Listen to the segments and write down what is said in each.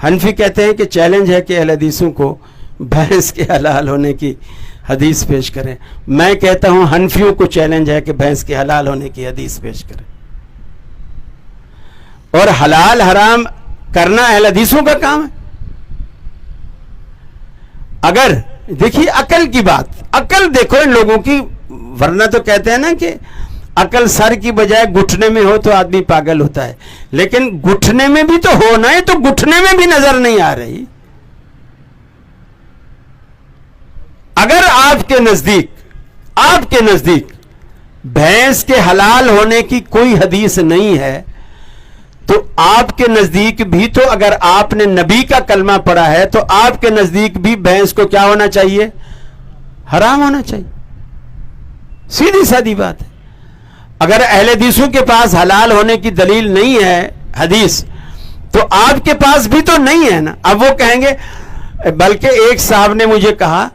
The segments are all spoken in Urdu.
حنفی کہتے ہیں کہ چیلنج ہے کہ اہل حدیثوں کو بھینس کے حلال ہونے کی حدیث پیش کریں. میں کہتا ہوں حنفیوں کو چیلنج ہے کہ بھینس کے حلال ہونے کی حدیث پیش کریں. اور حلال حرام کرنا اہل حدیثوں کا کام ہے. اگر دیکھیے عقل کی بات، عقل دیکھو ان لوگوں کی، ورنہ تو کہتے ہیں نا کہ عقل سر کی بجائے گھٹنے میں ہو تو آدمی پاگل ہوتا ہے، لیکن گھٹنے میں بھی تو ہونا ہے، تو گھٹنے میں بھی نظر نہیں آ رہی. اگر آپ کے نزدیک بھینس کے حلال ہونے کی کوئی حدیث نہیں ہے تو آپ کے نزدیک بھی تو اگر آپ نے نبی کا کلمہ پڑھا ہے تو آپ کے نزدیک بھی بھینس کو کیا ہونا چاہیے؟ حرام ہونا چاہیے. سیدھی سادی بات ہے. اگر اہل حدیثوں کے پاس حلال ہونے کی دلیل نہیں ہے حدیث تو آپ کے پاس بھی تو نہیں ہے نا. اب وہ کہیں گے، بلکہ ایک صاحب نے مجھے کہا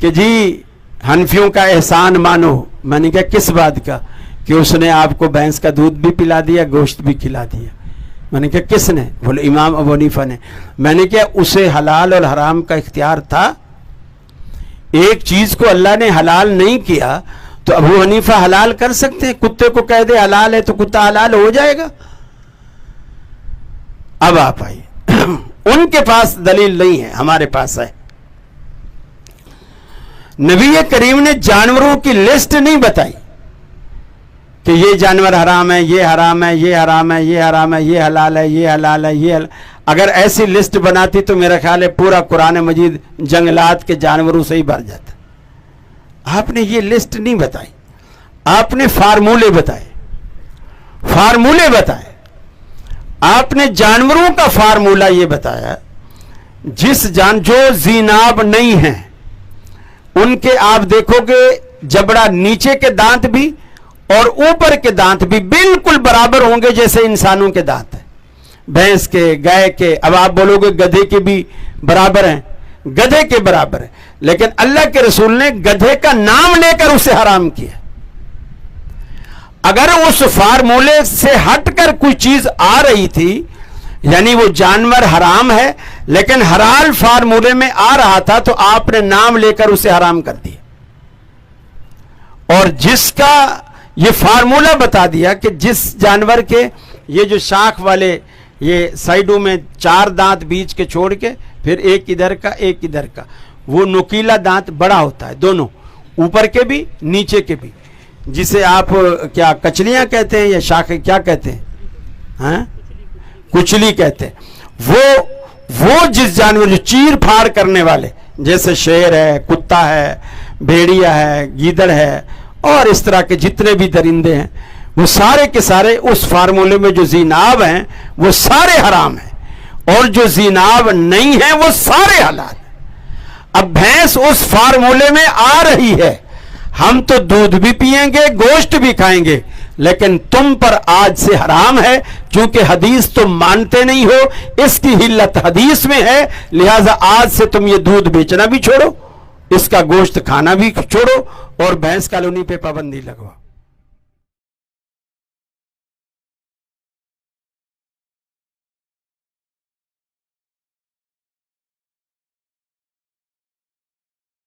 کہ جی حنفیوں کا احسان مانو. میں نے کہا کس بات کا؟ کہ اس نے آپ کو بھینس کا دودھ بھی پلا دیا، گوشت بھی کھلا دیا. میں نے کہا کس نے؟ بولے امام ابو حنیفہ نے. میں نے کہا اسے حلال اور حرام کا اختیار تھا. ایک چیز کو اللہ نے حلال نہیں کیا تو ابو حنیفہ حلال کر سکتے ہیں. کتے کو کہہ دے حلال ہے تو کتا حلال ہو جائے گا. اب آپ آئیے، ان کے پاس دلیل نہیں ہے، ہمارے پاس ہے. نبی کریم نے جانوروں کی لسٹ نہیں بتائی کہ یہ جانور حرام ہے، یہ حرام ہے، یہ حرام ہے، یہ حرام ہے، یہ حلال ہے، یہ حلال ہے، یہ حلال. اگر ایسی لسٹ بناتی تو میرا خیال ہے پورا قرآن مجید جنگلات کے جانوروں سے ہی بھر جاتا. آپ نے یہ لسٹ نہیں بتائی، آپ نے فارمولے بتائے. آپ نے جانوروں کا فارمولہ یہ بتایا، جو زیناب نہیں ہیں ان کے آپ دیکھو گے جبڑا نیچے کے دانت بھی اور اوپر کے دانت بھی بالکل برابر ہوں گے جیسے انسانوں کے دانت ہیں. بھینس کے، گائے کے، اب آپ بولو گے گدھے کے بھی برابر ہیں، گدھے کے برابر ہیں. لیکن اللہ کے رسول نے گدھے کا نام لے کر اسے حرام کیا. اگر اس فارمولے سے ہٹ کر کوئی چیز آ رہی تھی، یعنی وہ جانور حرام ہے لیکن حلال فارمولے میں آ رہا تھا، تو آپ نے نام لے کر اسے حرام کر دیا. اور جس کا یہ فارمولہ بتا دیا کہ جس جانور کے یہ جو شاخ والے یہ سائیڈوں میں 4 دانت بیچ کے چھوڑ کے پھر ایک ادھر کا ایک ادھر کا، وہ نوکیلا دانت بڑا ہوتا ہے، دونوں اوپر کے بھی نیچے کے بھی، جسے آپ کیا کچلیاں کہتے ہیں یا شاخیں کیا کہتے ہیں؟ ہاں کچلی کہتے ہیں. وہ جس جانور جو چیر پھاڑ کرنے والے جیسے شیر ہے، کتا ہے، بھیڑیا ہے، گیدڑ ہے اور اس طرح کے جتنے بھی درندے ہیں، وہ سارے کے سارے اس فارمولے میں جو زیناب ہیں وہ سارے حرام ہیں، اور جو زیناب نہیں ہیں وہ سارے حلال ہیں. اب بھینس اس فارمولے میں آ رہی ہے، ہم تو دودھ بھی پیئیں گے، گوشت بھی کھائیں گے، لیکن تم پر آج سے حرام ہے کیونکہ حدیث تم مانتے نہیں ہو، اس کی حلت حدیث میں ہے، لہذا آج سے تم یہ دودھ بیچنا بھی چھوڑو، اس کا گوشت کھانا بھی چھوڑو اور بھینس کالونی پہ پابندی لگواؤ.